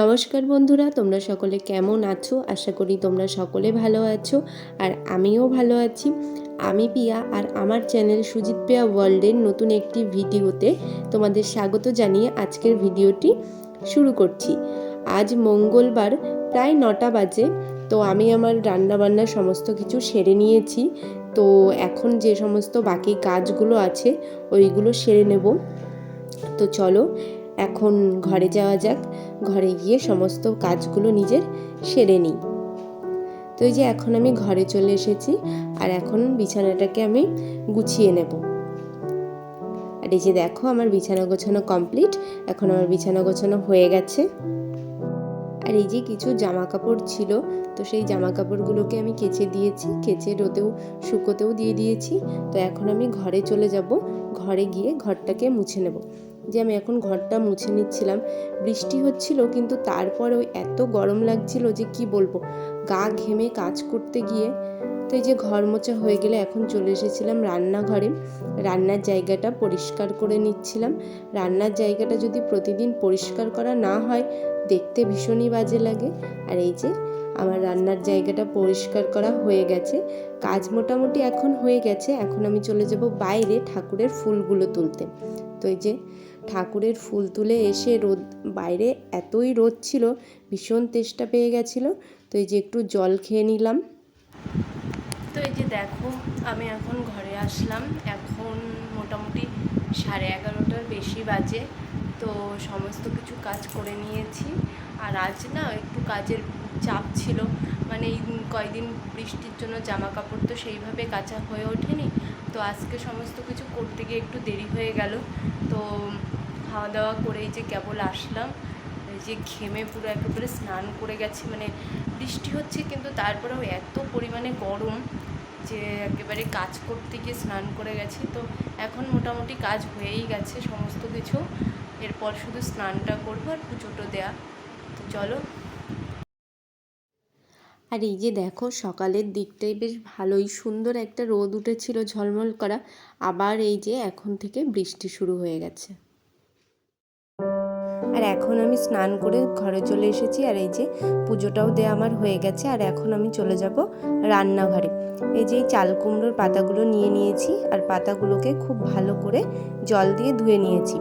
নমস্কার বন্ধুরা, তোমরা সকলে কেমন আছো? আশা করি তোমরা সকলে ভালো আছো আর আমিও ভালো আছি। আমি পিয়া আর আমার চ্যানেল সুজিত পিয়া ওয়ার্ল্ডের নতুন একটি ভিডিওতে তোমাদের স্বাগত জানিয়ে আজকের ভিডিওটি শুরু করছি। আজ মঙ্গলবার প্রায় 9টা বাজে। তো আমি আমার রান্নাবান্না সমস্ত কিছু সেরে নিয়েছি। তো এখন যে সমস্ত বাকি কাজগুলো আছে ওইগুলো সেরে নেব। তো চলো এখন ঘরে যাওয়া যাক, ঘরে গিয়ে সমস্ত কাজগুলো নিজের সেরে নিই। তো এই যে এখন আমি ঘরে চলে এসেছি আর এখন বিছানাটাকে আমি গুছিয়ে নেব। আর এই যে দেখো আমার বিছানা গোছানো কমপ্লিট, এখন আমার বিছানা গোছানো হয়ে গেছে। আর এই যে কিছু জামা কাপড় ছিল, তো সেই জামা কাপড়গুলোকে আমি কেচে দিয়েছি, কেচে রোদেও শুকোতেও দিয়ে দিয়েছি। তো এখন আমি ঘরে চলে যাব, ঘরে গিয়ে ঘরটাকে মুছে নেব। যে আমি এখন ঘরটা মুছে নিচ্ছিলাম, বৃষ্টি হচ্ছিল কিন্তু তারপরেও এত গরম লাগছিল যে কি বলবো, গা ঘেমে কাজ করতে গিয়ে। তো এই যে ঘর মোছা হয়ে গেলে এখন চলে এসেছিলাম রান্নাঘরে, রান্নার জায়গাটা পরিষ্কার করে নিচ্ছিলাম। রান্নার জায়গাটা যদি প্রতিদিন পরিষ্কার করা না হয় দেখতে ভীষণই বাজে লাগে। আর এই যে আমার রান্নার জায়গাটা পরিষ্কার করা হয়ে গেছে, কাজ মোটামুটি এখন হয়ে গেছে। এখন আমি চলে যাব বাইরে ঠাকুরের ফুলগুলো তুলতে। তো এই যে ঠাকুরের ফুল তুলে এসে রোদ, বাইরে এতই রোদ ছিল, ভীষণ তেষ্টা পেয়ে গেছিলো। তো এই যে একটু জল খেয়ে নিলাম। তো এই যে দেখো আমি এখন ঘরে আসলাম, এখন মোটামুটি 11:30টার বেশি বাজে। তো সমস্ত কিছু কাজ করে নিয়েছি। আর আজ না একটু কাজের চাপ ছিল, মানে এই কয়েকদিন বৃষ্টির জন্য জামা কাপড় তো সেইভাবে কাচা হয়ে ওঠেনি। তো আজকে সমস্ত কিছু করতে গিয়ে একটু দেরি হয়ে গেল। তো খাওয়া দাওয়া করে এই যে কেবল আসলাম, এই যে ঘেমে পুরো একেবারে স্নান করে গেছি। মানে বৃষ্টি হচ্ছে কিন্তু তারপরেও এত পরিমাণে গরম যে একেবারে কাজ করতে গিয়ে স্নান করে গেছি। তো এখন মোটামুটি কাজ হয়েই গেছে সমস্ত কিছু, এরপর শুধু স্নানটা করবো আর পুজোটো দেয়া। তো চলো। আর এই যে দেখো সকালের দিকটাই বেশ ভালোই সুন্দর একটা রোদ উঠেছিল ঝলমল করা, আবার এই যে এখন থেকে বৃষ্টি শুরু হয়ে গেছে। আর এখন আমি স্নান করে ঘরে চলে এসেছি, আর এই যে পুজোটাও দেয়া আমার হয়ে গেছে। আর এখন আমি চলে যাব রান্নাঘরে। এই যে চাল কুমড়োর পাতাগুলো নিয়ে নিয়েছি, আর পাতাগুলোকে খুব ভালো করে জল দিয়ে ধুয়ে নিয়েছি।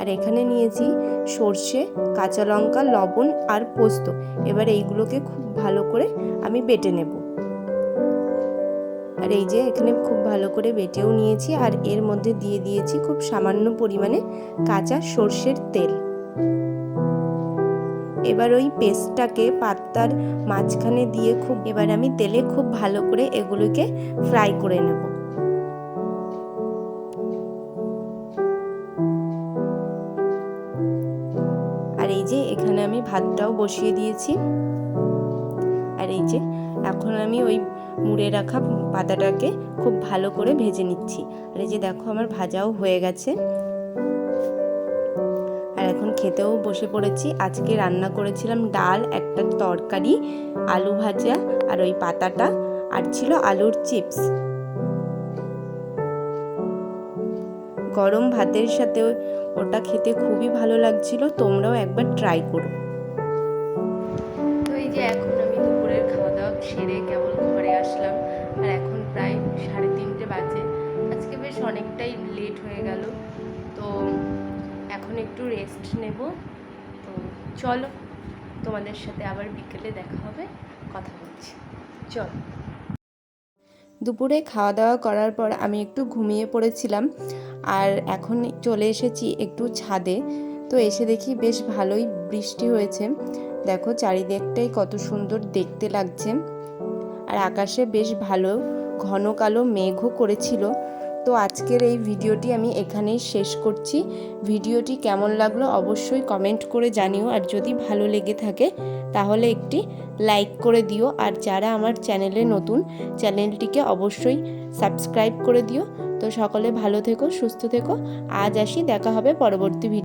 আর এখানে নিয়েছি সর্ষে, কাঁচা লঙ্কা, লবণ আর পোস্ত। এবার এইগুলোকে খুব ভালো করে আমি বেটে নেব। আর এই যে এখানে খুব ভালো করে বেটেও নিয়েছি, আর এর মধ্যে দিয়ে দিয়েছি খুব সামান্য পরিমাণে কাঁচা সর্ষের তেল। এবার ওই পেস্টটাকে পাতার মাঝখানে দিয়ে এবার আমি তেলে খুব ভালো করে এগুলোকে ফ্রাই করে নেব। আর এই যে এখানে আমি ভাতটাও বসিয়ে দিয়েছি। আর এই যে এখন আমি ওই মুড়ে রাখা পাতাটাকে খুব ভালো করে ভেজে নিচ্ছি। আর এই যে দেখো আমার ভাজাও হয়ে গেছে। আর এখন খেতেও বসে পড়েছি। আজকে রান্না করেছিলাম ডাল, একটা তরকারি, আলু ভাজা আর ওই পাতাটা, আর ছিল আলুর চিপস। গরম ভাতের সাথে ওটা খেতে খুবই ভালো লাগছিল, তোমরাও একবার ট্রাই করো। তো এই যে এখন আমি দুপুরের খাওয়া দাওয়া সেরে কেবল ঘরে আসলাম, আর এখন প্রায় 3:30 বাজে। আজকে বেশ অনেকটাই লেট হয়ে গেল, তো এখন একটু রেস্ট নেব। তো চলো, তোমাদের সাথে আবার বিকেলে দেখা হবে, কথা বলছি। চলো। দুপুরে খাওয়া দাওয়া করার পর আমি একটু ঘুমিয়ে পড়েছিলাম, আর এখন চলে এসেছি একটু ছাদে। তো এসে দেখি বেশ ভালোই বৃষ্টি হয়েছে। দেখো চারিদিকটাই কত সুন্দর দেখতে লাগছে, আর আকাশে বেশ ভালো ঘন কালো মেঘও করেছিল। তো আজকের এই ভিডিওটি আমি এখানেই শেষ করছি। ভিডিওটি কেমন লাগলো অবশ্যই কমেন্ট করে জানিও, আর যদি ভালো লেগে থাকে তাহলে একটি লাইক করে দিও। আর যারা আমার চ্যানেলে নতুন, চ্যানেলটিকে অবশ্যই সাবস্ক্রাইব করে দিও। তো সকলে ভালো থেকো, সুস্থ থেকো। আজ আসি, দেখা হবে পরবর্তী ভিডিও।